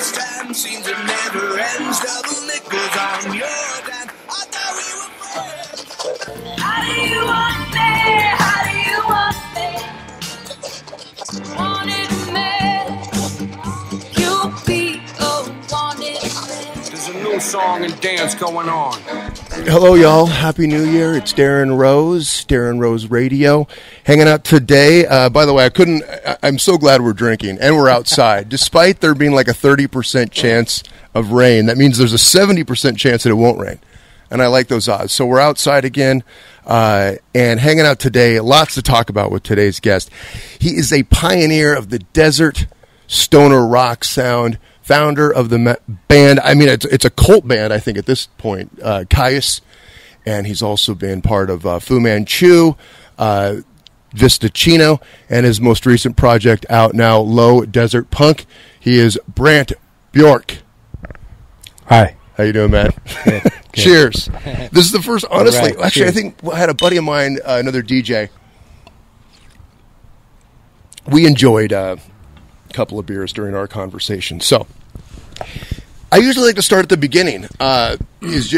understand. Seems it never ends. Double nickels on your dime. I thought we were friends. How do you want me? How do you want me? Wanted me. You people wanted me. There's a new song and dance going on. Hello, y'all. Happy New Year. It's Darren Rose Radio. Hanging out today. By the way, I'm so glad we're drinking and we're outside. Despite there being like a 30% chance of rain, that means there's a 70% chance that it won't rain. And I like those odds. So we're outside again and hanging out today. Lots to talk about with today's guest. He is a pioneer of the desert stoner rock sound. Founder of the band, I mean, it's a cult band, I think, at this point, Kyuss, and he's also been part of Fu Manchu, Vista Chino, and his most recent project out now, Low Desert Punk. He is Brant Bjork. Hi. How you doing, man? Good. Cheers. This is the first, honestly, Right. actually, Cheers. I think I had a buddy of mine, another DJ. We enjoyed couple of beers during our conversation. So I usually like to start at the beginning. Is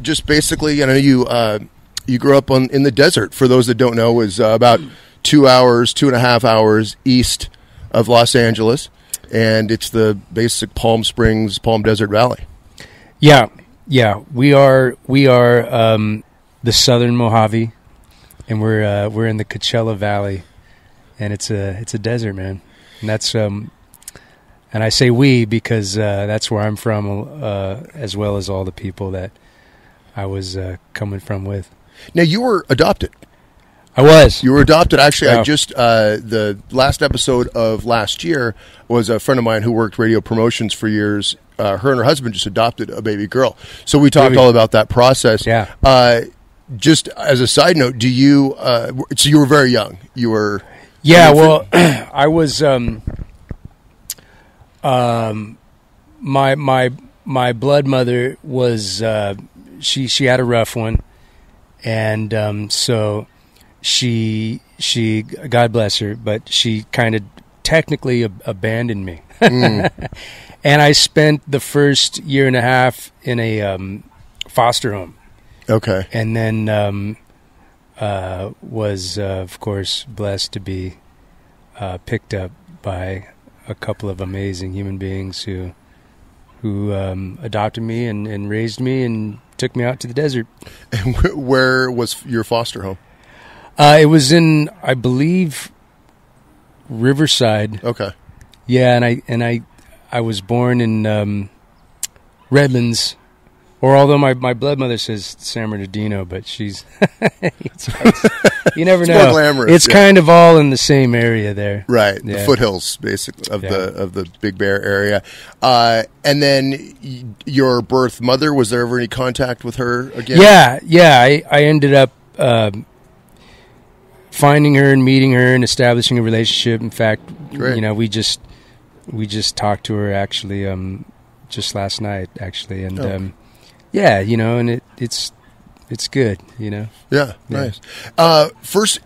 just basically, you know, you grew up in the desert. For those that don't know, is about 2.5 hours east of Los Angeles, and it's the basic Palm Springs, Palm Desert Valley. Yeah. We are the Southern Mojave, and we're in the Coachella Valley, and it's a desert, man. And that's and I say we because that's where I'm from, as well as all the people that I was coming from with. Now, you were adopted. I was. You were adopted. Actually, Oh. I just the last episode of last year was a friend of mine who worked radio promotions for years. Her and her husband just adopted a baby girl. So we talked all about that process. Yeah. Just as a side note, do you? So you were very young. You were. Yeah, well, I was my blood mother was she had a rough one, and so she God bless her, but she kind of technically abandoned me, and I spent the first year and a half in a foster home. Okay. And then was, of course, blessed to be picked up by a couple of amazing human beings who adopted me and raised me and took me out to the desert. And where was your foster home? It was in, I believe, Riverside. Okay. Yeah, and I was born in Redlands. Or although my blood mother says San Bernardino, but she's you never know. More glamorous, it's kind of all in the same area there, Right, Yeah. the foothills, basically, of the Big Bear area. And then your birth mother, was there ever any contact with her again? Yeah. I ended up finding her and meeting her and establishing a relationship. In fact, Great. you know, we just talked to her actually just last night actually, and yeah, you know, and it's good, you know. Yeah, nice. First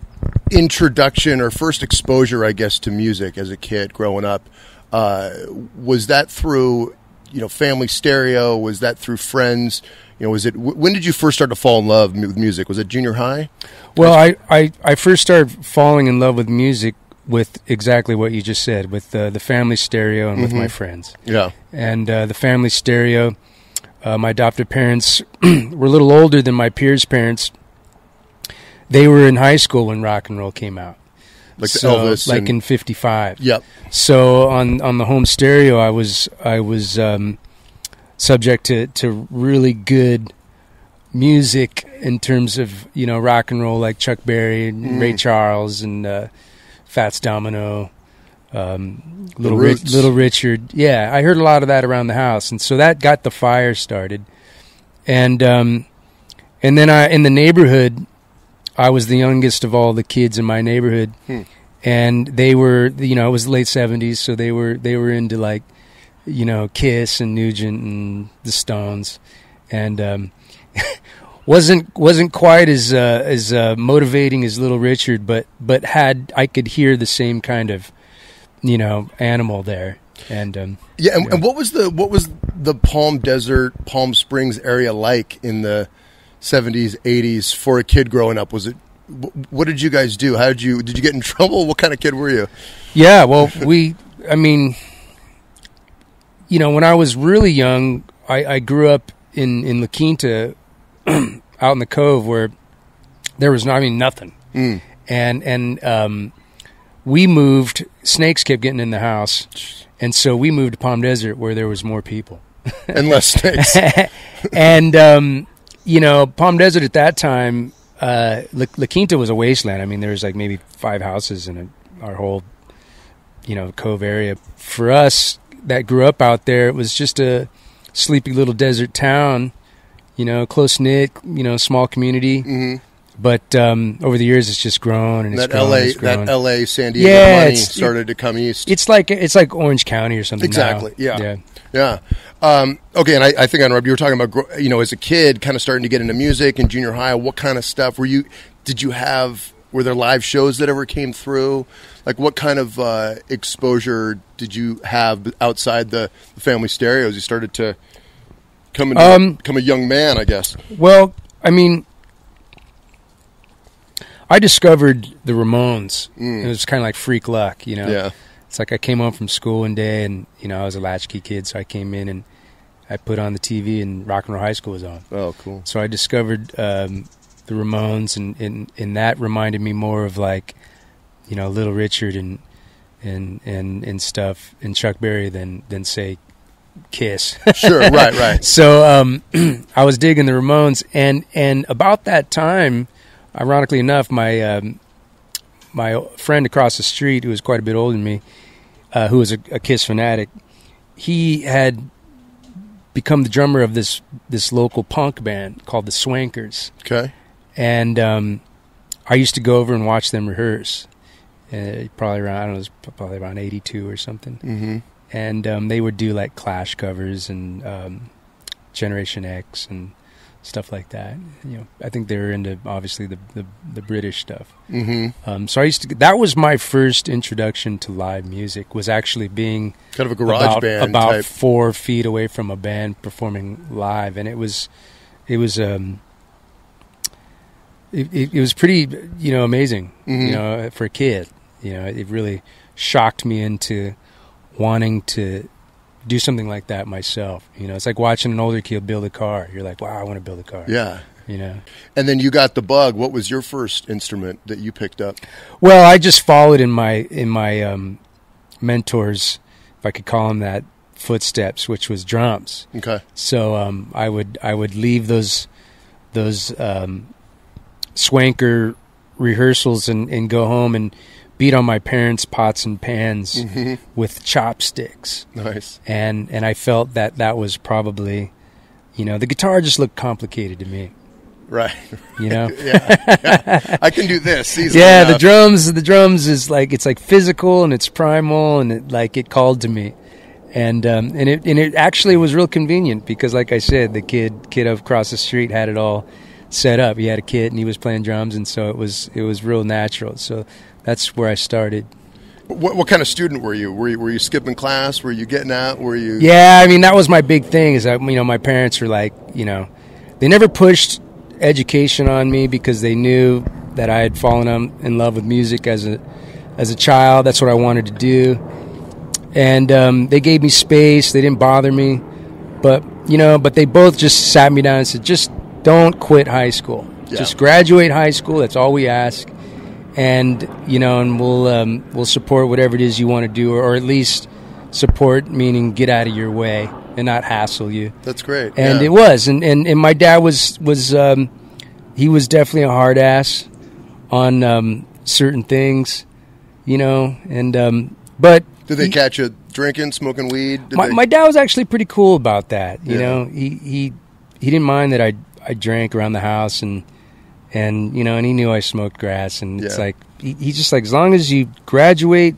introduction or first exposure, I guess, to music as a kid growing up, was that through, you know, family stereo? Was that through friends? You know, was it? When did you first start to fall in love with music? Was it junior high? Well, I first started falling in love with music with exactly what you just said, with the family stereo and with my friends. Yeah. And the family stereo, my adopted parents were a little older than my peers' parents. They were in high school when rock and roll came out. Like the So, Elvis. like and, in 55. Yep. So on the home stereo, I was subject to really good music in terms of, you know, rock and roll, like Chuck Berry and Ray Charles and Fats Domino, Little Richard. Yeah, I heard a lot of that around the house, and so that got the fire started. And then in the neighborhood, I was the youngest of all the kids in my neighborhood, and they were, you know, it was the late 70s, so they were into, like, you know, Kiss and Nugent and the Stones, and wasn't quite as motivating as Little Richard, but I could hear the same kind of, you know, animal there, And Yeah, and what was the Palm Desert, Palm Springs area like in the 70s, 80s for a kid growing up? Was it? What did you guys do? Did you get in trouble? What kind of kid were you? yeah, well, when I was really young, I grew up in La Quinta, out in the Cove, where there was nothing. And we moved. Snakes kept getting in the house, and so we moved to Palm Desert, where there was more people And less snakes. And Palm Desert at that time, La Quinta was a wasteland. I mean, there was like maybe 5 houses in our whole Cove area. For us that grew up out there, it was just a sleepy little desert town, close knit, small community. Mm-hmm. But over the years, it's just grown and it's grown. That LA San Diego money started to come east. It's like Orange County or something. Exactly. Now. Yeah. Okay, and I think, Rob, you were talking about as a kid, kind of starting to get into music in junior high. What kind of stuff were there live shows that ever came through? Like, what kind of exposure did you have outside the family stereos? You started to become a young man, I guess. Well, I mean, I discovered the Ramones. It was kind of like freak luck, Yeah. It's like I came home from school one day, and I was a latchkey kid, so I came in and I put on the TV, and Rock and Roll High School was on. Oh, cool. So I discovered the Ramones, and that reminded me more of like, Little Richard and stuff, and Chuck Berry than say Kiss. Sure, right. So I was digging the Ramones, and about that time, ironically enough, my friend across the street, who was quite a bit older than me, who was a Kiss fanatic, he had become the drummer of this local punk band called the Swankers. Okay. And I used to go over and watch them rehearse. Probably around 82 or something. Mm-hmm. And they would do like Clash covers and Generation X and stuff like that. I think they were into obviously the British stuff. Mm-hmm. So that was my first introduction to live music, was actually being kind of a garage band about type. 4 feet away from a band performing live, and it was pretty amazing. Mm-hmm. For a kid, it really shocked me into wanting to do something like that myself. It's like watching an older kid build a car. You're like, wow, I want to build a car. Yeah. And then you got the bug. What was your first instrument that you picked up? Well, I just followed in my mentors, if I could call them that, footsteps, which was drums. Okay. So I would leave those swanker rehearsals and go home and beat on my parents' pots and pans with chopsticks. Nice. And I felt that was probably, the guitar just looked complicated to me. Right. Yeah. I can do this easily Yeah, enough. the drums is like, it's like physical and it's primal, and it called to me. And it actually was real convenient because, like I said, the kid across the street had it all set up. He had a kit and he was playing drums, and so it was real natural. So that's where I started. What kind of student were you? Were you skipping class? Were you getting out? Were you? Yeah, I mean, that was my big thing. Is that my parents were like, they never pushed education on me because they knew that I had fallen in love with music as a child. That's what I wanted to do, and they gave me space. They didn't bother me, but they both just sat me down and said, just don't quit high school. Yeah. Just graduate high school. That's all we ask. And and we'll support whatever it is you want to do, or at least support, meaning get out of your way and not hassle you. That's great. And yeah. it was, and my dad was he was definitely a hard ass on certain things, and but Did they catch you drinking, smoking weed? My dad was actually pretty cool about that. Yeah. He didn't mind that I drank around the house and he knew I smoked grass, and it's Yeah. like he's just like, as long as you graduate,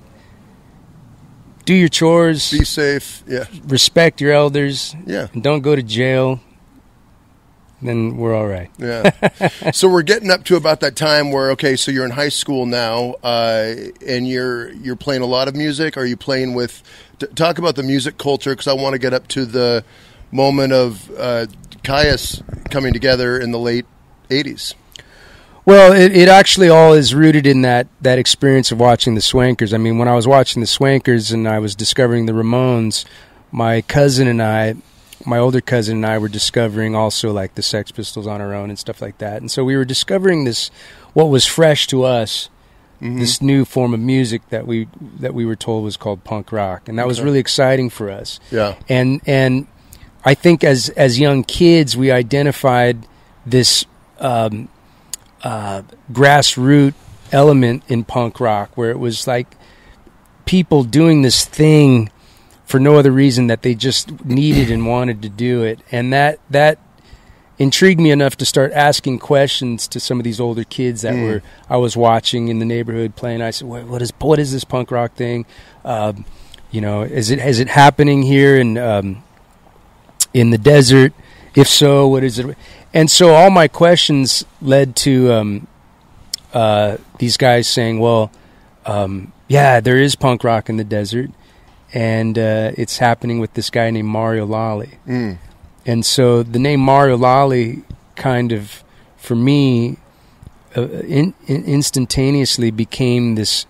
do your chores, Be safe. Yeah. respect your elders, Yeah. and don't go to jail, then we're all right. Yeah. So we're getting up to about that time where, okay, so you're in high school now, and you're playing a lot of music. Are you playing with? Talk about the music culture, because I want to get up to the moment of Caius coming together in the late '80s. Well, it actually all is rooted in that experience of watching the Swankers. I mean, when I was watching the Swankers and I was discovering the Ramones, my older cousin and I were discovering also like the Sex Pistols on our own and stuff like that. And so we were discovering this, what was fresh to us, this new form of music that we were told was called punk rock, and that was really exciting for us. Yeah. And I think as young kids we identified this grassroots element in punk rock, where it was like people doing this thing for no other reason that they just needed and wanted to do it. And that intrigued me enough to start asking questions to some of these older kids that I was watching in the neighborhood playing. I said, what is this punk rock thing? Is it happening here in the desert? If so, what is it? And so all my questions led to these guys saying, well, yeah, there is punk rock in the desert, and it's happening with this guy named Mario Lally. And so the name Mario Lally kind of, for me, instantaneously became this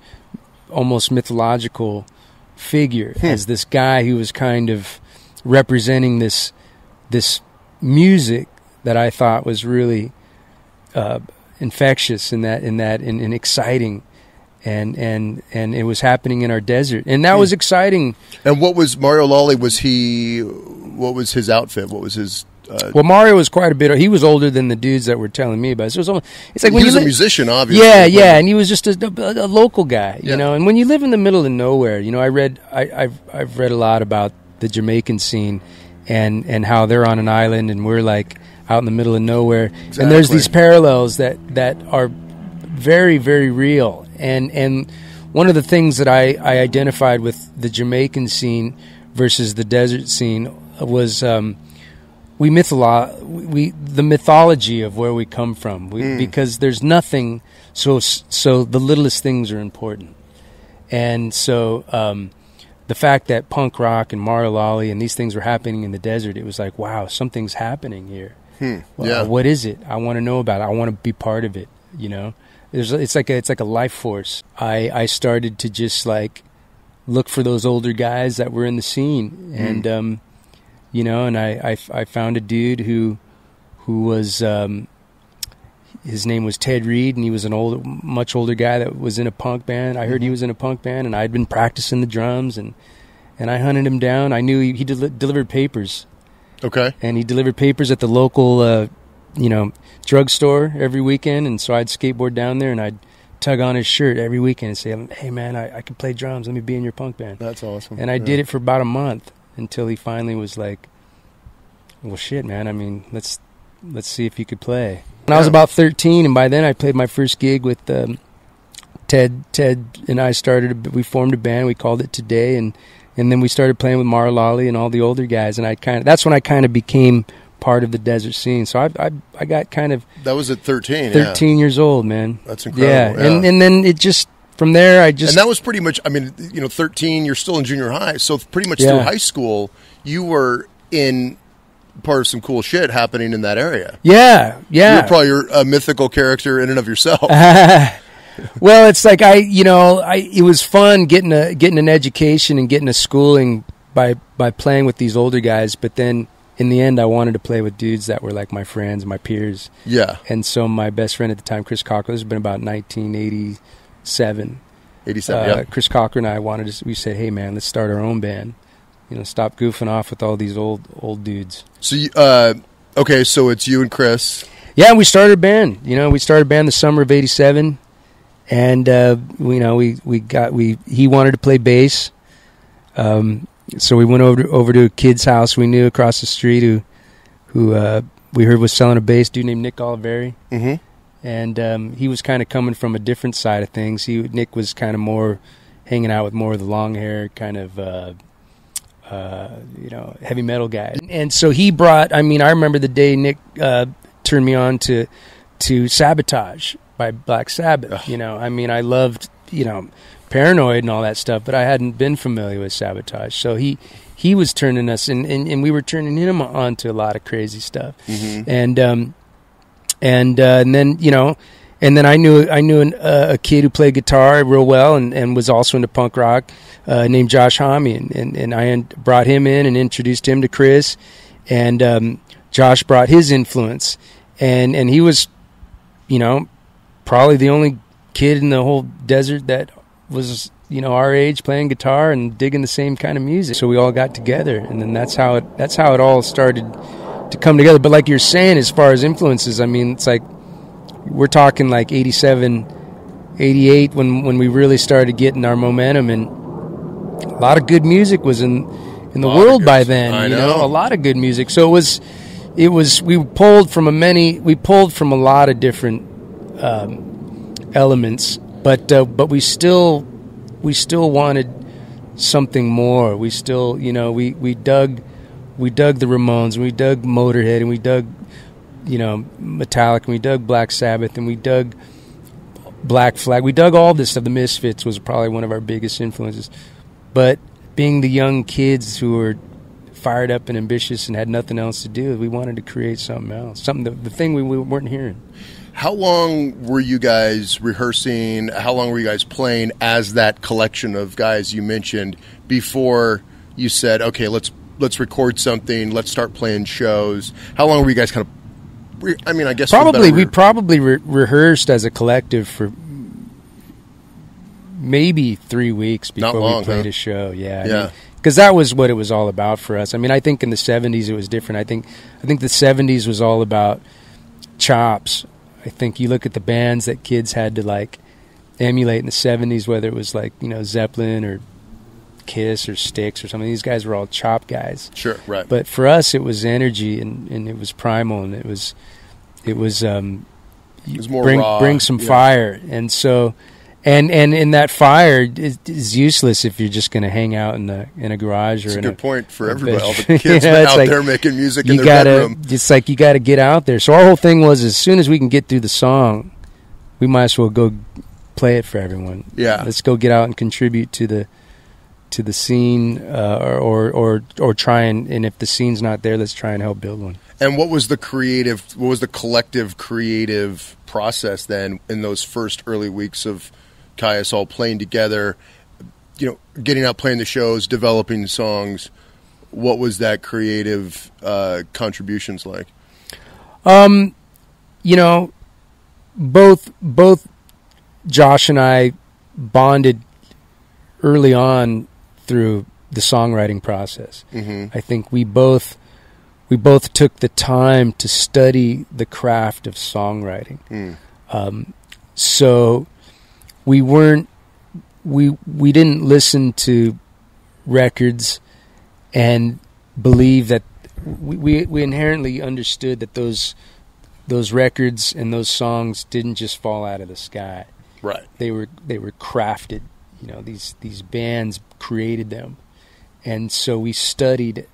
almost mythological figure as this guy who was kind of representing this music that I thought was really infectious and exciting, and it was happening in our desert, and that was exciting. And what was Mario Lally? What was his outfit? What was his? Well, Mario was quite a bit. He was older than the dudes that were telling me about it. So it's like when he was a musician, obviously. Yeah, and he was just a local guy, you know. And when you live in the middle of nowhere, you know, I've read a lot about the Jamaican scene and how they're on an island and we're like out in the middle of nowhere. Exactly. And there's these parallels that are very, very real. And one of the things that I identified with the Jamaican scene versus the desert scene was the mythology of where we come from. Because there's nothing, so the littlest things are important. And so the fact that punk rock and Mario Lally and these things were happening in the desert, it was like, wow, something's happening here. What is it? I want to know about it. I want to be part of it, you know? It's like a life force. I started to just like look for those older guys that were in the scene, and you know, and I found a dude who was his name was Ted Reed, and he was much older guy that was in a punk band. I heard he was in a punk band, and I'd been practicing the drums, and I hunted him down. I knew he delivered papers. Okay. And he delivered papers at the local drugstore every weekend, and so I'd skateboard down there and I'd tug on his shirt every weekend and say, hey man, I can play drums, let me be in your punk band. That's awesome. And I did it for about a month until he finally was like, well shit man, I mean, let's see if you could play. And I was about 13, and by then I played my first gig with Ted and I we formed a band, we called it Today, and then we started playing with Mario Lally and all the older guys, and that's when I kind of became part of the desert scene. So I got kind of... That was at 13, 13 years old, man. That's incredible. Yeah. And then it just... From there, And that was pretty much... I mean, 13, you're still in junior high, so pretty much through high school, you were in part of some cool shit happening in that area. Yeah. You were probably a mythical character in and of yourself. Well, it's like it was fun getting an education and getting a schooling by playing with these older guys, but then in the end I wanted to play with dudes that were like my friends, my peers. Yeah. And so my best friend at the time, Chris Cochran, this has been about 1987. 87, yeah. Chris Cochran and I we said, hey man, let's start our own band. Stop goofing off with all these old dudes. So okay, so it's you and Chris. Yeah, we started a band. We started a band the summer of '87. And he wanted to play bass, so we went over to a kid's house we knew across the street who we heard was selling a bass, dude named Nick Oliveri. And he was kind of coming from a different side of things. Nick was kind of more hanging out with more of the long hair kind of heavy metal guy. And so he brought. I mean, I remember the day Nick turned me on to Sabotage by Black Sabbath. I mean, I loved, Paranoid and all that stuff, but I hadn't been familiar with Sabotage. So he was turning us, and we were turning him on to a lot of crazy stuff. And then, and then I knew a kid who played guitar real well and was also into punk rock, named Josh Homme, and I brought him in and introduced him to Chris, and Josh brought his influence, and he was, probably the only kid in the whole desert that was, our age, playing guitar and digging the same kind of music. So we all got together, and then that's how it all started to come together. But like you're saying, as far as influences, I mean, it's like we're talking like 87, 88 when we really started getting our momentum, and a lot of good music was in the world by then. I know. A lot of good music. So it was we pulled from a lot of different elements, but we still wanted something more. We still, we dug the Ramones, we dug Motorhead, and we dug, Metallica, and we dug Black Sabbath, and we dug Black Flag. We dug all this stuff. The Misfits was probably one of our biggest influences. But being the young kids who were fired up and ambitious and had nothing else to do, we wanted to create something else, the thing we weren't hearing. How long were you guys rehearsing? How long were you guys playing as that collection of guys you mentioned before you said, okay, let's record something, let's start playing shows? How long were you guys kind of, I guess we probably rehearsed as a collective for maybe 3 weeks before we played a show. Yeah. Because that was what it was all about for us. I mean, I think in the 70s it was different. I think the 70s was all about chops. I think you look at the bands that kids had to like emulate in the 70s, whether it was like, Zeppelin or Kiss or Styx or something. These guys were all chop guys. Sure, right. But for us, it was energy and it was primal, and it was more raw. Bring some fire. And so, and in that fire is useless if you're just going to hang out in a garage or it's in a good point for everybody. All bedroom. the kids out there making music in their bedroom. It's like you got to get out there. So our whole thing was, as soon as we can get through the song, we might as well go play it for everyone. Yeah, let's go get out and contribute to the scene, or try and if the scene's not there, let's try and help build one. And what was the collective creative process then in those first early weeks of Kyuss all playing together, getting out, playing the shows, developing the songs? What was that creative contributions like? Both Josh and I bonded early on through the songwriting process. Mm-hmm. I think we both took the time to study the craft of songwriting. So we didn't listen to records and believe that we inherently understood that those records and those songs didn't just fall out of the sky. Right. They were crafted. These bands created them, and so we studied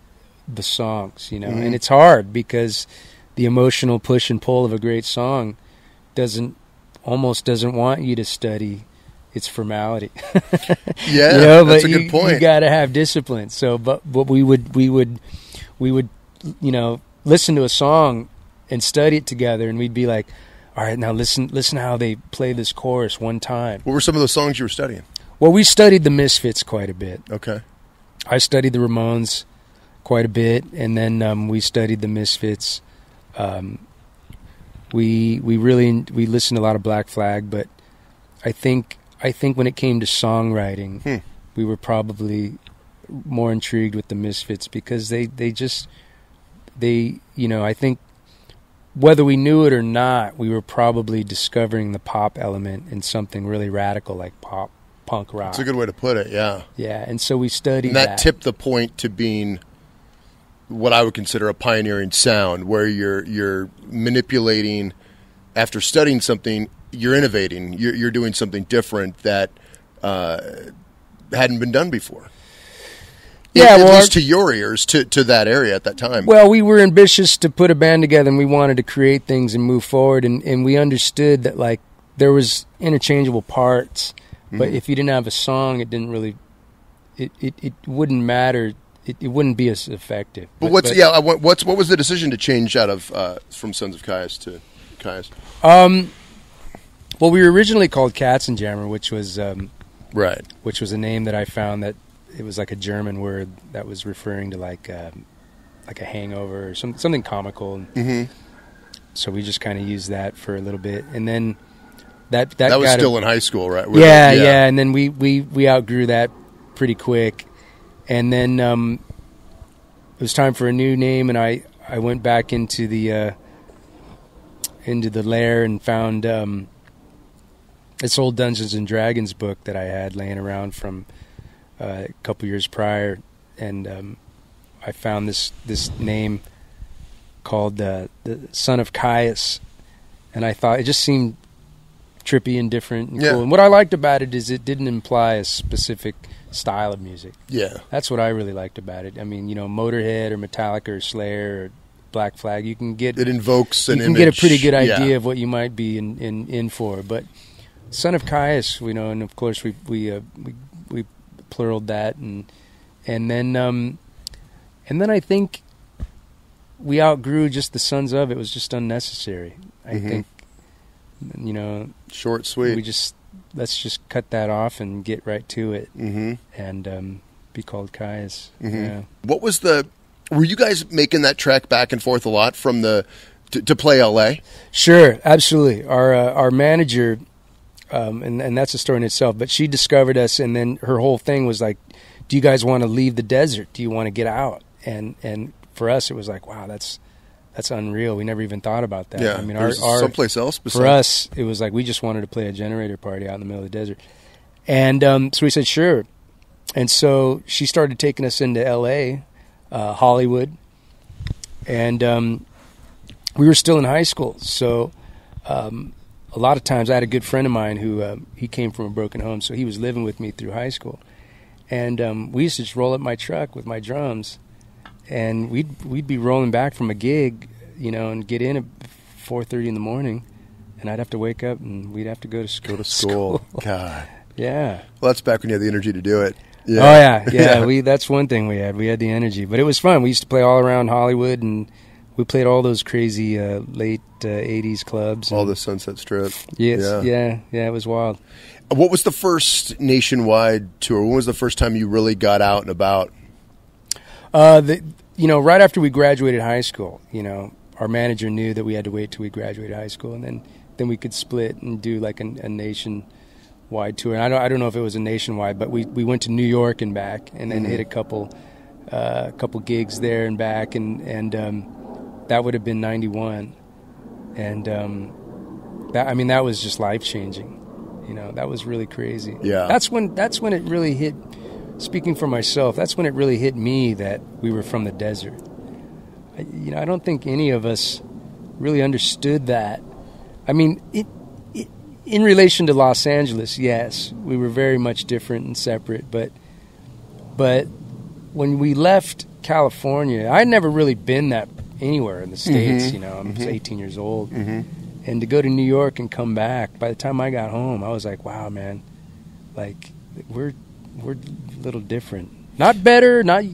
the songs. And it's hard because the emotional push and pull of a great song almost doesn't want you to study its formality. Yeah, that's a good point. You got to have discipline. So, but we would listen to a song and study it together, and we'd be like, all right, now listen how they play this chorus one time. What were some of the songs you were studying? Well, we studied the Misfits quite a bit. Okay. I studied the Ramones quite a bit, and then we studied the Misfits. We listened to a lot of Black Flag, but I think when it came to songwriting, we were probably more intrigued with the Misfits because they I think whether we knew it or not, we were probably discovering the pop element in something really radical like punk rock. That's a good way to put it, yeah. Yeah, and so we studied that. And that tipped the point to being what I would consider a pioneering sound, where you're manipulating, after studying something, you're innovating, you're doing something different that hadn't been done before. Yeah, at well, least to your ears, to that area at that time. Well, we were ambitious to put a band together, and we wanted to create things and move forward, and we understood that like there was interchangeable parts, but if you didn't have a song, it didn't really, it wouldn't matter. It wouldn't be as effective. But what was the decision to change out of from Sons of Caius to Caius? Well, we were originally called Katzenjammer, which was Right. which was a name that I found that it was like a German word that was referring to like a hangover or something comical. So we just kind of used that for a little bit, and then that was still in high school, right? Yeah, and then we outgrew that pretty quick, and then it was time for a new name, and I went back into the lair and found this old Dungeons and Dragons book that I had laying around from a couple years prior, and I found this name called the Son of Caius, and I thought it just seemed trippy and different and cool. And what I liked about it is it didn't imply a specific style of music. Yeah. That's what I really liked about it. I mean, Motorhead or Metallica or Slayer or Black Flag, you can get it invokes an you can image. get a pretty good idea of what you might be in for. But Son of Caius, and of course we pluraled that, and then I think we outgrew just the Sons of. It was just unnecessary. I think, short, sweet. Let's just cut that off and get right to it, and be called Caius. Yeah. What was were you guys making that trek back and forth a lot from to play LA? Sure, absolutely. Our manager, and that's a story in itself, but she discovered us, and then her whole thing was like, do you guys want to leave the desert? Do you want to get out? And for us, it was like, wow, that's unreal. We never even thought about that. Yeah, I mean, our someplace else besides. For us, it was like we just wanted to play a generator party out in the middle of the desert. And so we said, sure. And so she started taking us into L.A., Hollywood. And we were still in high school. So a lot of times I had a good friend of mine who he came from a broken home, so he was living with me through high school. And we used to just roll up my truck with my drums, and we'd be rolling back from a gig, and get in at 4:30 in the morning, and I'd have to wake up and we'd have to go to school. God. Yeah. Well, that's back when you had the energy to do it. Yeah. Oh yeah. That's one thing we had. We had the energy, but it was fun. We used to play all around Hollywood, and we played all those crazy late 80s clubs. All the Sunset Strip. Yes. Yeah. It was wild. What was the first nationwide tour? When was the first time you really got out and about? Right after we graduated high school, our manager knew that we had to wait till we graduated high school, and then we could split and do like a nationwide tour. And I don't know if it was a nationwide, but we went to New York and back, and then hit a couple gigs there and back, and that would have been 91, and that was just life changing. That was really crazy. Yeah. That's when it really hit. Speaking for myself, that's when it really hit me that we were from the desert. I don't think any of us really understood that. I mean, in relation to Los Angeles, yes, we were very much different and separate. But when we left California, I'd never really been that anywhere in the States. I was 18 years old. And to go to New York and come back, by the time I got home, I was like, wow, man, like we're a little different. Not better, not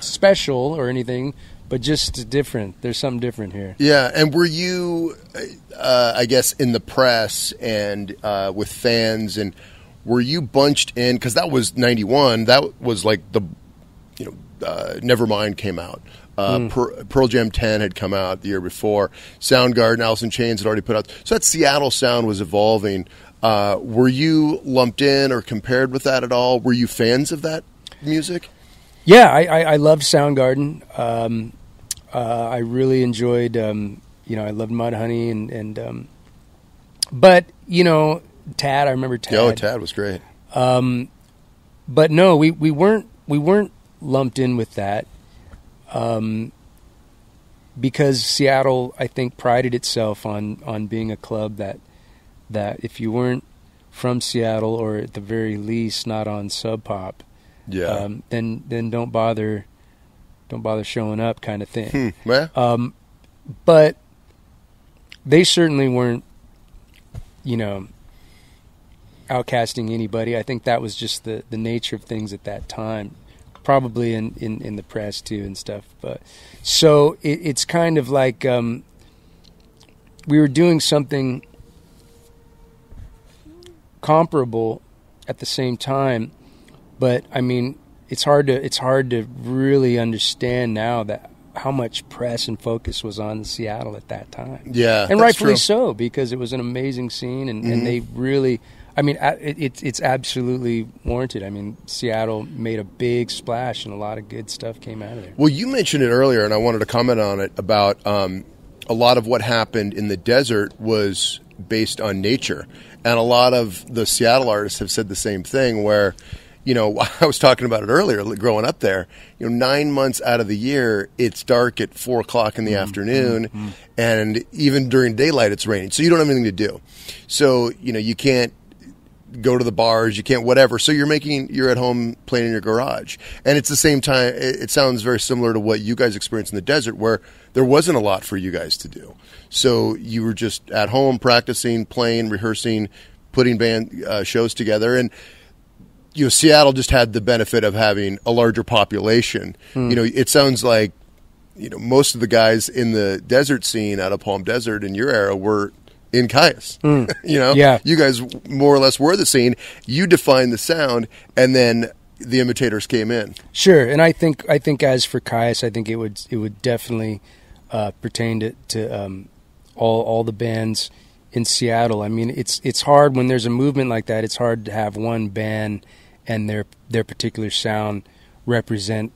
special or anything, but just different. There's something different here. Yeah, and were you, I guess, in the press and with fans, and were you bunched in, because that was 91, that was like Nevermind came out. Pearl Jam 10 had come out the year before. Soundgarden, Alice in Chains had already put out. So that Seattle sound was evolving. Were you lumped in or compared with that at all? Were you fans of that music? Yeah, I loved Soundgarden. I really enjoyed, I loved Mudhoney and but Tad. I remember Tad. Oh, Tad was great. But no, we weren't lumped in with that. Because Seattle, I think, prided itself on being a club that if you weren't from Seattle, or at the very least not on Sub Pop, Yeah. then don't bother showing up, kind of thing. Yeah. But they certainly weren't, outcasting anybody. I think that was just the nature of things at that time, probably in the press too and stuff. But so it's kind of like we were doing something comparable at the same time, but I mean, it's hard to really understand now that how much press and focus was on Seattle at that time. Yeah, and that's rightfully true. so, because it was an amazing scene, and they really, I mean, it's absolutely warranted. I mean, Seattle made a big splash, and a lot of good stuff came out of there. Well, you mentioned it earlier, and I wanted to comment on it about a lot of what happened in the desert was based on nature. And a lot of the Seattle artists have said the same thing where, I was talking about it earlier, growing up there, 9 months out of the year, it's dark at 4 o'clock in the afternoon, and even during daylight, it's raining. So you don't have anything to do. So, you can't go to the bars, you can't whatever. So you're at home playing in your garage. And it's the same time, it sounds very similar to what you guys experienced in the desert, where there wasn't a lot for you guys to do. So you were just at home practicing, playing, rehearsing, putting band shows together. And, Seattle just had the benefit of having a larger population. It sounds like, most of the guys in the desert scene out of Palm Desert in your era were in Caius. Yeah. You guys more or less were the scene. You defined the sound, and then the imitators came in. Sure, and I think as for Caius, I think it would definitely pertain to all the bands in Seattle. I mean, it's hard when there's a movement like that. It's hard to have one band and their particular sound represent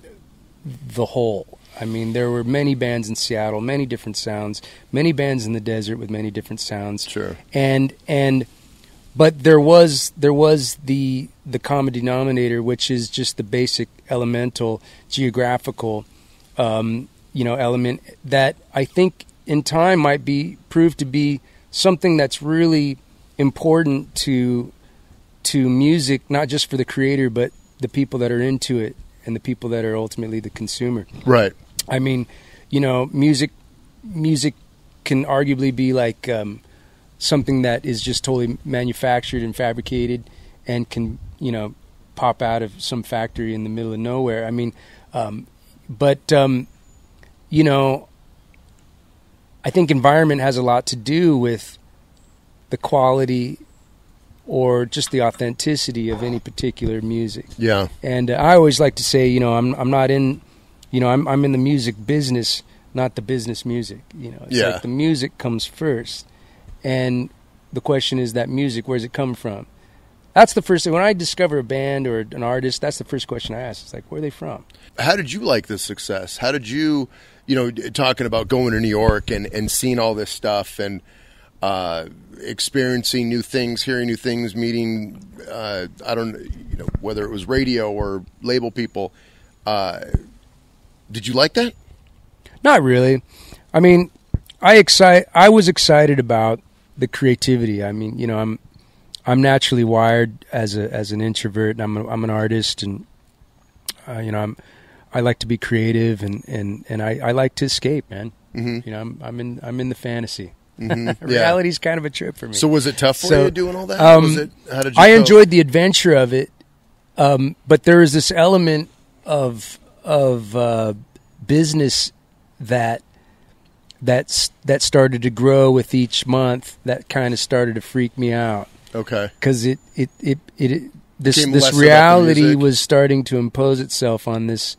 the whole. I mean, there were many bands in Seattle, many different sounds, many bands in the desert with many different sounds. Sure. But there was the common denominator, which is just the basic elemental geographical element that I think in time might prove to be something that's really important to music, not just for the creator, but the people that are into it and the people that are ultimately the consumer. Right. I mean, music can arguably be like something that is just totally manufactured and fabricated and can, pop out of some factory in the middle of nowhere. I mean, I think environment has a lot to do with the quality or just the authenticity of any particular music. Yeah. And I always like to say, I'm not in, I'm in the music business, not the business music. It's like the music comes first. And the question is that music, where's it come from? That's the first thing. When I discover a band or an artist, that's the first question I ask. It's like, where are they from? How did you like this success? How did you, talking about going to New York and seeing all this stuff and experiencing new things, hearing new things, meeting, whether it was radio or label people. Did you like that? Not really. I mean, I was excited about the creativity. I mean, I'm naturally wired as an introvert, and I'm an artist, and I like to be creative, and I like to escape, man. Mm-hmm. I'm in the fantasy. Mm-hmm. Reality's kind of a trip for me. So was it tough for you doing all that? How did you enjoyed the adventure of it, but there is this element of business that started to grow with each month that kind of started to freak me out. Okay. Because this reality was starting to impose itself on this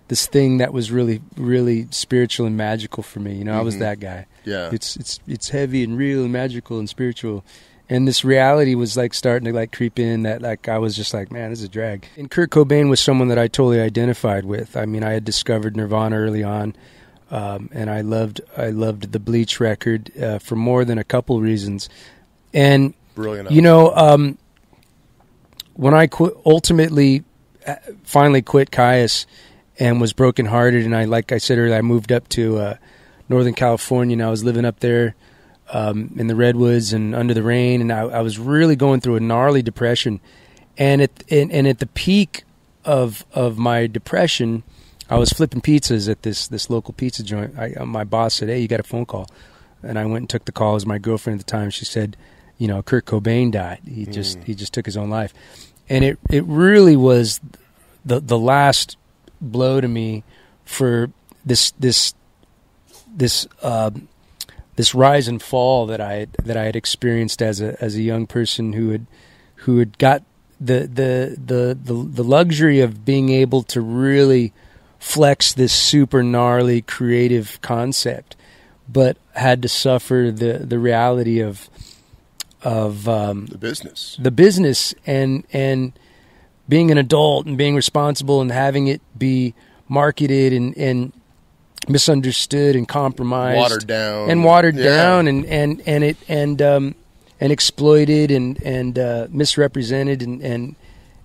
thing that was really, really spiritual and magical for me. I was that guy. Yeah. It's heavy and real and magical and spiritual. And this reality was like starting to like creep in that like I was just like, man, this is a drag. And Kurt Cobain was someone that I totally identified with. I mean, I had discovered Nirvana early on, and I loved the Bleach record for more than a couple reasons. And brilliant. When I finally quit Caius and was brokenhearted, and like I said earlier, I moved up to Northern California, and I was living up there in the redwoods and under the rain, and I was really going through a gnarly depression. And at the peak of my depression, I was flipping pizzas at this local pizza joint. My boss said, "Hey, you got a phone call," and I went and took the call. It was my girlfriend at the time. She said, Kurt Cobain died. He just took his own life, and it really was the last blow to me for this rise and fall that I had experienced as a young person who had got the luxury of being able to really flex this super gnarly creative concept, but had to suffer the reality of the business and being an adult and being responsible and having it be marketed and misunderstood and compromised, watered down and exploited and misrepresented and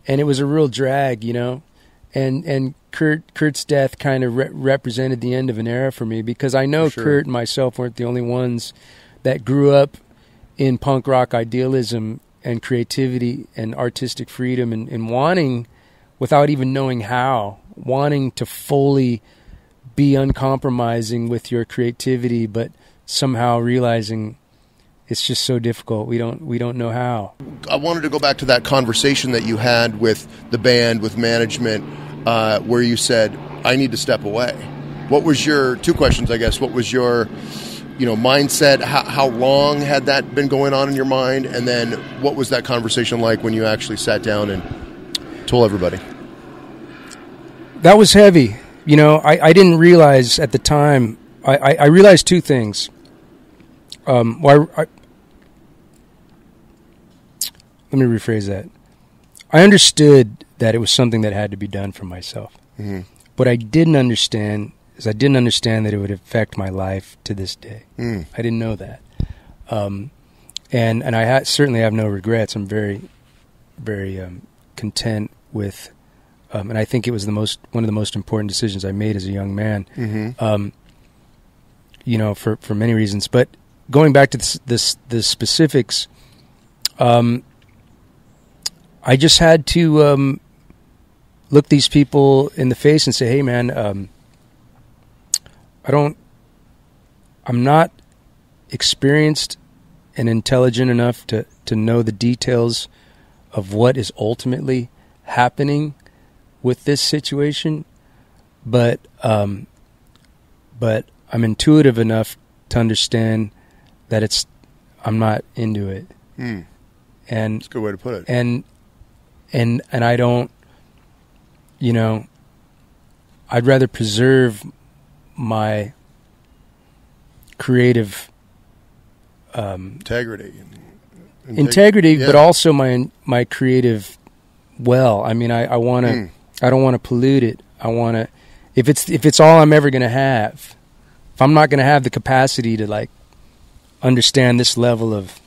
it was a real drag, and Kurt's death kind of represented the end of an era for me, because I know sure. Kurt and myself weren't the only ones that grew up in punk rock idealism and creativity and artistic freedom and wanting, without even knowing how, wanting to fully be uncompromising with your creativity, but somehow realizing it's just so difficult. We don't know how. I wanted to go back to that conversation that you had with the band, with management, where you said, I need to step away. What was your, two questions, I guess, what was your mindset? How long had that been going on in your mind? And then what was that conversation like when you actually sat down and told everybody? That was heavy. I didn't realize at the time, I realized two things. Let me rephrase that. I understood that it was something that had to be done for myself. Mm-hmm. What I didn't understand is I didn't understand that it would affect my life to this day. I didn't know that. And I certainly have no regrets. I'm very, very content with, and I think it was one of the most important decisions I made as a young man. Mm-hmm. For many reasons. But going back to the specifics, I just had to look these people in the face and say, "Hey, man, I'm not experienced and intelligent enough to know the details of what is ultimately happening with this situation, but I'm intuitive enough to understand that I'm not into it." And that's a good way to put it. And I don't, I'd rather preserve my creative integrity, yeah. But also my creative well. I mean, I don't want to pollute it. I want to, if it's all I'm ever going to have, if I'm not going to have the capacity to understand this level of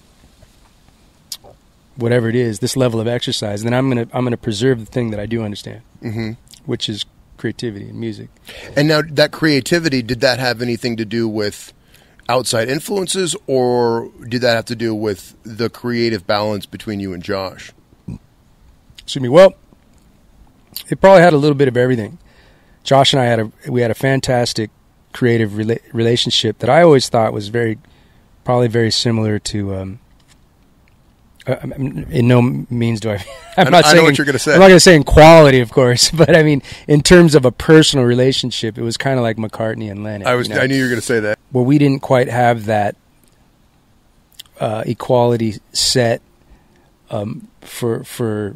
whatever it is, this level of exercise, then I'm gonna preserve the thing that I do understand, which is creativity and music. And now that creativity, did that have anything to do with outside influences, or did that have to do with the creative balance between you and Josh? Excuse me. Well, it probably had a little bit of everything. Josh and I had a fantastic creative relationship that I always thought was probably very similar to. In no means do I. I know what you're going to say. I'm not going to say in quality, of course, but I mean in terms of a personal relationship, it was kind of like McCartney and Lennon. I knew you were going to say that. Where we didn't quite have that equality set for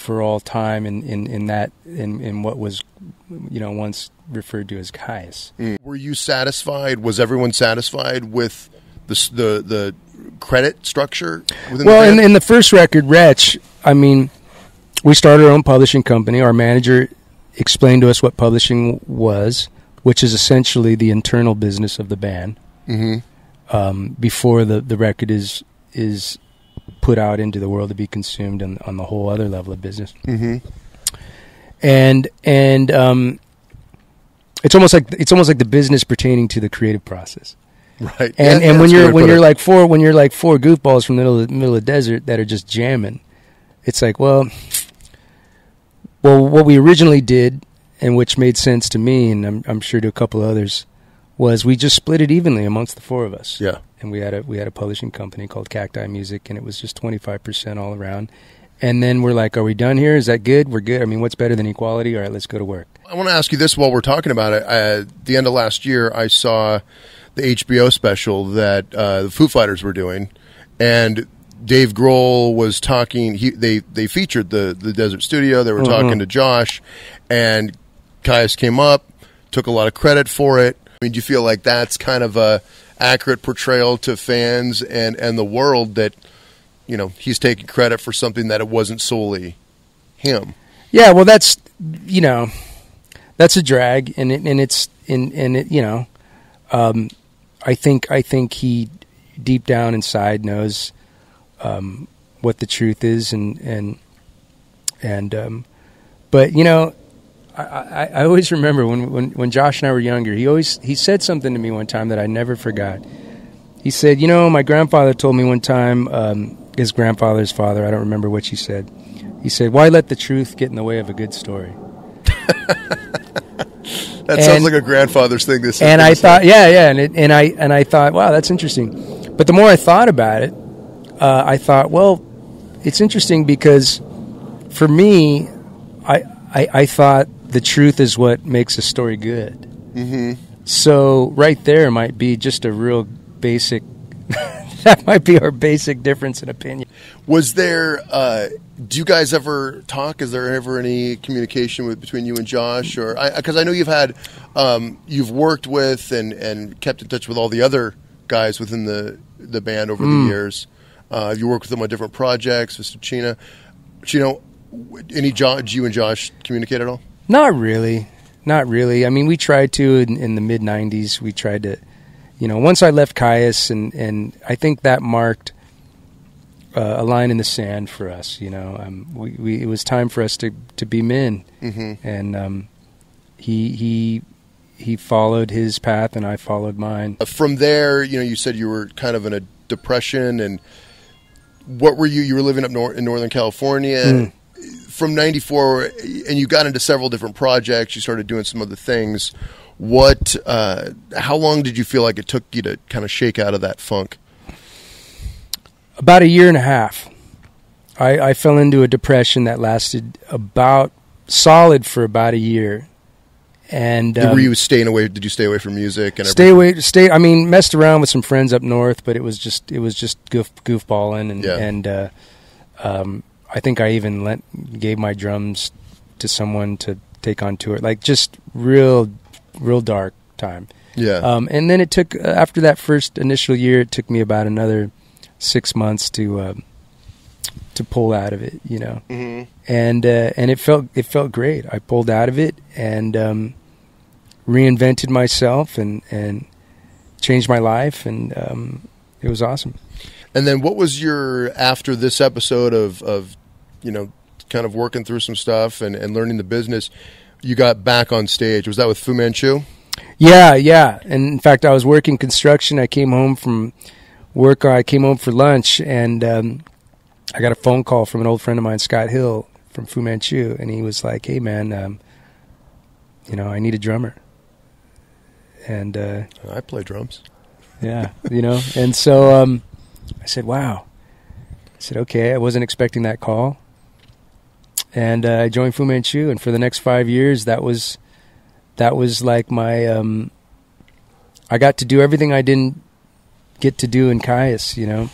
all time in what was once referred to as Caius. Were you satisfied? Was everyone satisfied with the credit structure within the band? in the first record, Wretch, I mean, we started our own publishing company. Our manager explained to us what publishing was, which is essentially the internal business of the band, before the record is put out into the world to be consumed on the whole other level of business. And it's almost like the business pertaining to the creative process. Right. And when you're like four goofballs from the middle of the desert that are just jamming, it's like, well, Well, what we originally did, and which made sense to me, and I'm sure to a couple others, was we just split it evenly amongst the four of us. Yeah. And we had a publishing company called Cacti Music, and it was just 25% all around. And then we're like, are we done here? Is that good? We're good. I mean, what's better than equality? All right, let's go to work. I want to ask you this while we're talking about it. At the end of last year, I saw the HBO special that the Foo Fighters were doing, and Dave Grohl was talking. They featured the Desert Studio. They were talking to Josh, and Kyuss came up, took a lot of credit for it. I mean, do you feel like that's kind of a accurate portrayal to fans and the world that, you know, he's taking credit for something that it wasn't solely him? Yeah, well, that's, you know, that's a drag, and it's you know, I think he deep down inside knows what the truth is, but you know, I always remember when Josh and I were younger, he said something to me one time that I never forgot. He said, you know, my grandfather told me one time, his grandfather's father, I don't remember what he said. He said, why let the truth get in the way of a good story? That sounds like a grandfather's thing. And I thought, and I thought, wow, that's interesting. But the more I thought about it, I thought, well, it's interesting because for me, I thought the truth is what makes a story good. Mm-hmm. So right there might be just a real basic. That might be our basic difference in opinion. Was there? Do you guys ever talk? Is there ever any communication between you and Josh? Or because I know you've had, you've worked with and kept in touch with all the other guys within the band over the years. You worked with them on different projects. Mr. Chino, did you and Josh communicate at all? Not really. I mean, we tried to in the mid '90s. We tried to. You know, once I left Kyuss, and I think that marked a line in the sand for us. You know, it was time for us to be men, and he followed his path, and I followed mine. From there, you know, you said you were kind of in a depression, and what were you? You were living up in Northern California from '94, and you got into several different projects. You started doing some other things. How long did you feel like it took you to kind of shake out of that funk? About a year and a half. I fell into a depression that lasted solid for about a year. And were you staying away? Did you stay away from music and I mean, messed around with some friends up north, but it was just goofballing, and I think I even gave my drums to someone to take on tour, like just real dark time. Yeah. And then it took after that first initial year, it took me about another 6 months to pull out of it, you know. Mm-hmm. And it felt great. I pulled out of it and reinvented myself and changed my life, and it was awesome. And then what was your, after this episode of you know, kind of working through some stuff and learning the business, you got back on stage? Was that with Fu Manchu? Yeah. And in fact, I was working construction. I came home from work. I came home for lunch, and I got a phone call from an old friend of mine, Scott Hill from Fu Manchu, and he was like, "Hey, man, you know, I need a drummer." And I play drums. Yeah, you know. And so I said, "Wow." I said, "Okay." I wasn't expecting that call. And I joined Fu Manchu, and for the next 5 years, that was like my. I got to do everything I didn't get to do in Kyuss, you know,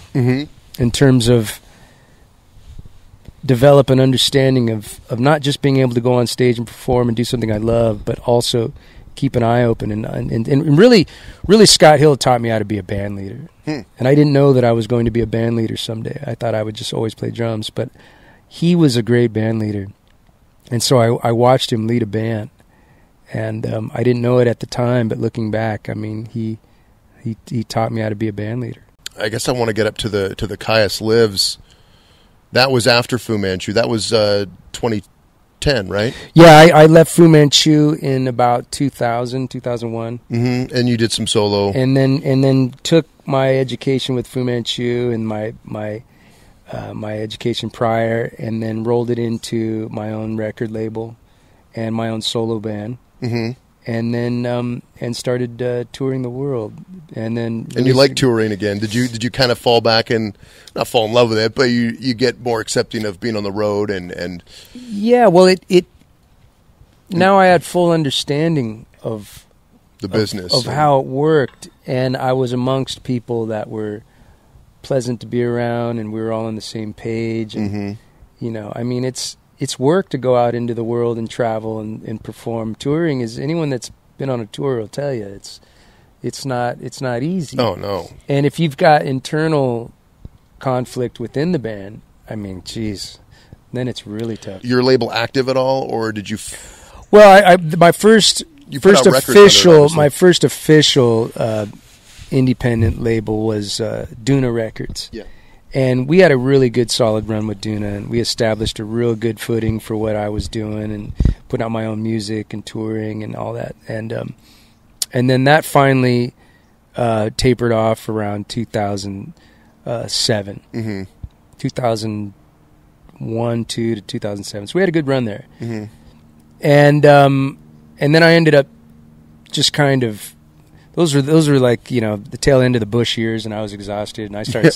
in terms of develop an understanding of not just being able to go on stage and perform and do something I love, but also keep an eye open and really Scott Hill taught me how to be a band leader. And I didn't know that I was going to be a band leader someday. I thought I would just always play drums, but he was a great band leader. And so I watched him lead a band, and I didn't know it at the time, but looking back, I mean, he taught me how to be a band leader. I guess I want to get up to the Kyuss Lives. That was after Fu Manchu. That was 2010, right? Yeah, I left Fu Manchu in about 2000, 2001. Mm-hmm. And you did some solo. And then took my education with Fu Manchu and my my education prior, and then rolled it into my own record label and my own solo band. Mm-hmm. And then and started touring the world, and then And you like touring again? Did you kind of fall back and not fall in love with it, but you get more accepting of being on the road and yeah. Well, it now I had full understanding of the business of how it worked, and I was amongst people that were pleasant to be around, and we were all on the same page. And Mm-hmm. you know, I mean, it's work to go out into the world and travel and perform. Touring is, anyone that's been on a tour will tell you, it's not easy. Oh no. And if you've got internal conflict within the band, I mean, geez, then it's really tough. Your label active at all, or did you? Well, my first You put first out records under it, official obviously. my first official independent label was Duna Records. Yeah. And we had a really good solid run with Duna, and we established a real good footing for what I was doing and putting out my own music and touring and all that. And then that finally tapered off around 2007. Mm-hmm. 2001, 2 to 2007. So we had a good run there. Mm-hmm. And then I ended up just kind of, those were like, you know, the tail end of the Bush years, and I was exhausted, and I started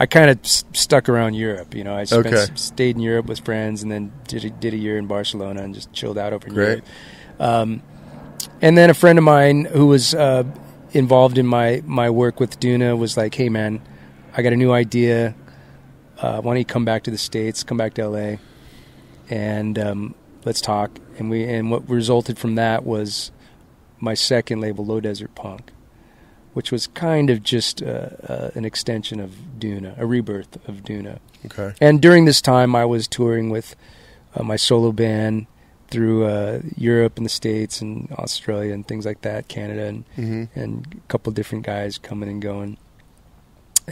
I kind of stuck around Europe. You know, I stayed in Europe with friends, and then did a year in Barcelona and just chilled out over in Great. Europe. And then a friend of mine who was involved in my work with Duna was like, "Hey, man, I got a new idea. Why don't you come back to the States? Come back to LA, and let's talk." And what resulted from that was my second label, Low Desert Punk, which was kind of just an extension of Duna, a rebirth of Duna. Okay. And during this time, I was touring with my solo band through Europe and the States and Australia and things like that, Canada, and and a couple different guys coming and going.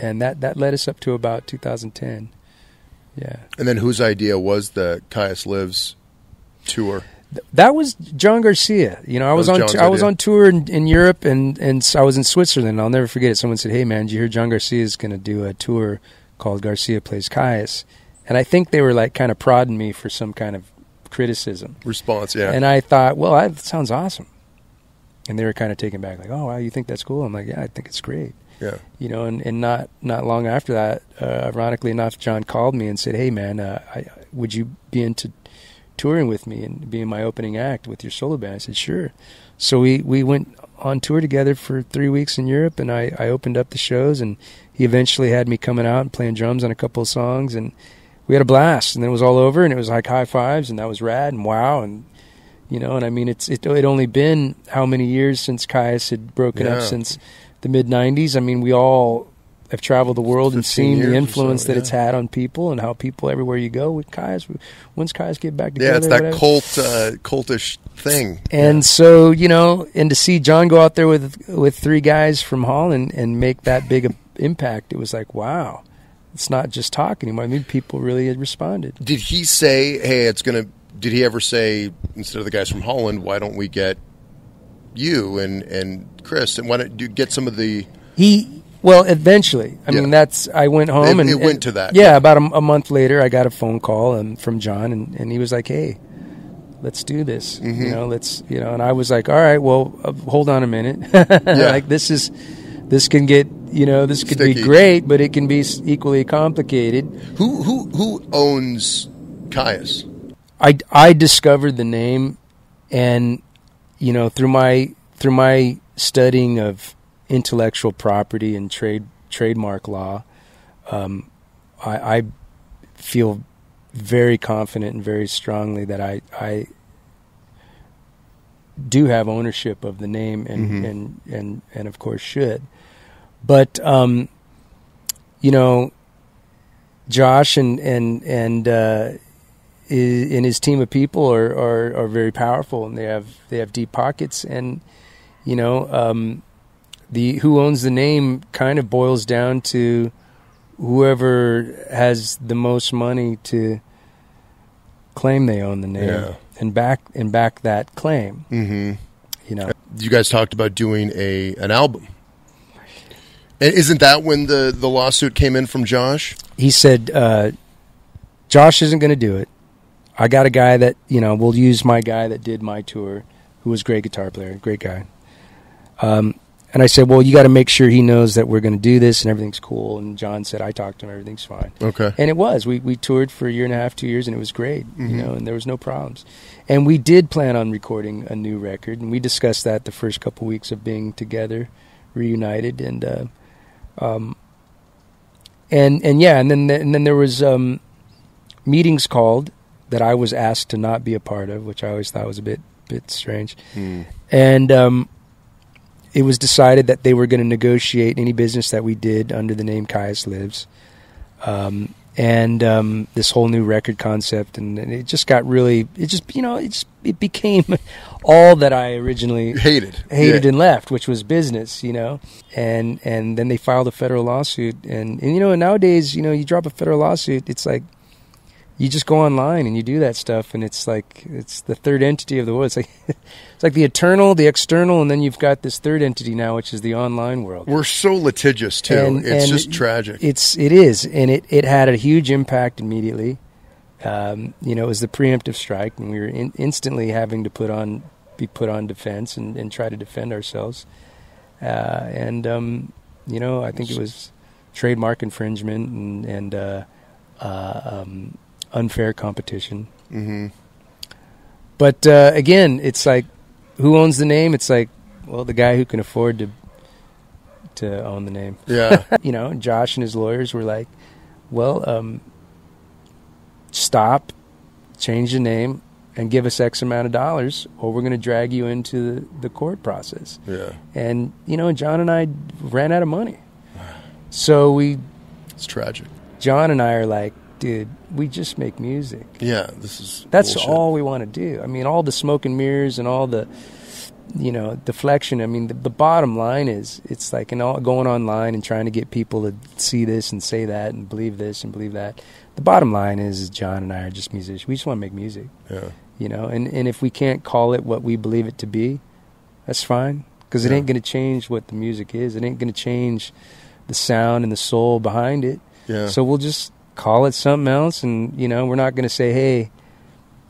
And that led us up to about 2010. Yeah. And then whose idea was the Caius Lives tour? That was John Garcia. You know, I was John's I was idea. on tour in Europe, and I was in Switzerland. I'll never forget it. Someone said, "Hey, man, did you hear John Garcia is going to do a tour called Garcia Plays Caius?" And I think they were like kind of prodding me for some kind of criticism. Response, yeah. And I thought, well, that sounds awesome. And they were kind of taken back, like, "Oh, wow, you think that's cool?" I'm like, "Yeah, I think it's great." Yeah. You know, and not long after that, ironically enough, John called me and said, "Hey, man, would you be into touring with me and being my opening act with your solo band?" I said, "Sure." So we went on tour together for 3 weeks in Europe, and I opened up the shows, and he eventually had me coming out and playing drums on a couple of songs, and we had a blast. And then it was all over, and it was like high fives, and that was rad and wow. And you know, and I mean, it only been how many years since Caius had broken up, Yeah. since the mid 90s. I mean, we all have traveled the world and 15 seen years the or influence so, that yeah. it's had on people, and how people everywhere you go with Caius. When's Caius get back together? Yeah, it's that whatever. cultish thing. And so, you know, and to see John go out there with three guys from Holland and make that big a impact, it was like, wow, it's not just talk anymore. I mean, people really had responded. Did he say, hey, did he ever say, instead of the guys from Holland, why don't we get you and Chris, and why don't you get some of the... Well, eventually. I mean, I went home It went to that. Yeah, about a month later, I got a phone call from John, and he was like, "Hey, let's do this." You know, and I was like, "All right, well, hold on a minute." Like this can get, this could Sticky. be great, but it can be equally complicated. Who owns Caius? I discovered the name, and through my studying of intellectual property and trademark law, I feel very confident and very strongly that I do have ownership of the name, and of course should. But Josh and his team of people are very powerful, and they have deep pockets, and who owns the name kind of boils down to whoever has the most money to claim they own the name and back that claim. You guys talked about doing an album. And isn't that when the lawsuit came in from Josh? He said, Josh isn't going to do it. I got a guy that, we'll use my guy that did my tour, who was a great guitar player, great guy. And I said, well, you got to make sure he knows that we're going to do this and everything's cool. And John said, I talked to him, everything's fine. Okay. And it was. We toured for a year and a half, 2 years, and it was great, and there was no problems. And we did plan on recording a new record, and we discussed that the first couple weeks of being together, reunited, and then there was meetings called that I was asked to not be a part of, which I always thought was a bit strange. And it was decided that they were going to negotiate any business that we did under the name Kyuss Lives, and this whole new record concept, and it just got really, it became all that I originally hated and left, which was business, and then they filed a federal lawsuit, and nowadays, you drop a federal lawsuit, it's like, you just go online and you do that stuff, and it's like it's the third entity of the world. It's like the eternal, the external, and then you've got this third entity now, which is the online world. We're so litigious too. It's just tragic. It is, and it had a huge impact immediately. It was the preemptive strike, and we were instantly having to be put on defense and try to defend ourselves. I think it was trademark infringement and unfair competition. Mm-hmm. But again, it's like, who owns the name? It's like, well, the guy who can afford to own the name. Yeah. Josh and his lawyers were like, well, stop, change the name, and give us X amount of dollars, or we're going to drag you into the court process. Yeah. And, John and I ran out of money. So it's tragic. John and I are like, dude, we just make music. Yeah, that's bullshit. all we want to do. I mean, all the smoke and mirrors and all the, deflection. I mean, the bottom line is, it's like, going online and trying to get people to see this and say that and believe this and believe that. The bottom line is John and I are just musicians. We just want to make music. Yeah. And if we can't call it what we believe it to be, that's fine, because it ain't going to change what the music is. It ain't going to change the sound and the soul behind it. Yeah. So we'll just call it something else, and we're not going to say, hey,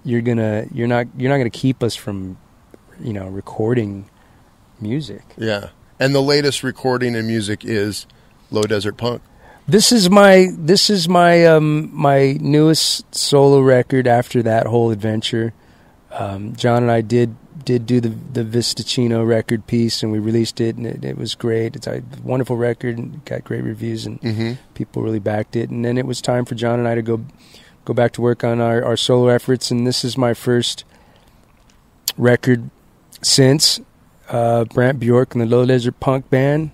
you're not going to keep us from recording music. Yeah. And the latest recording in music is Low Desert Punk. This is my my newest solo record after that whole adventure. John and I did do the Vistacino record piece, and we released it, and it was great. It's a wonderful record, and got great reviews, and people really backed it. And then it was time for John and I to go back to work on our solo efforts, and this is my first record since Brant Bjork and the Low Desert Punk Band.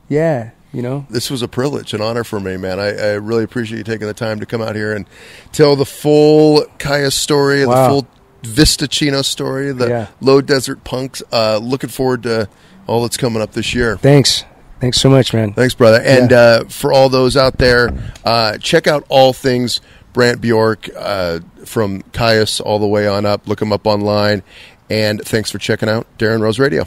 Yeah, This was a privilege, an honor for me, man. I really appreciate you taking the time to come out here and tell the full Kyuss story, the full Vistacino story, the Low Desert Punks. Looking forward to all that's coming up this year. Thanks so much, man. Thanks, brother. And for all those out there, check out all things Brant Bjork, from Kyuss all the way on up. Look him up online. And thanks for checking out Darren Rose Radio.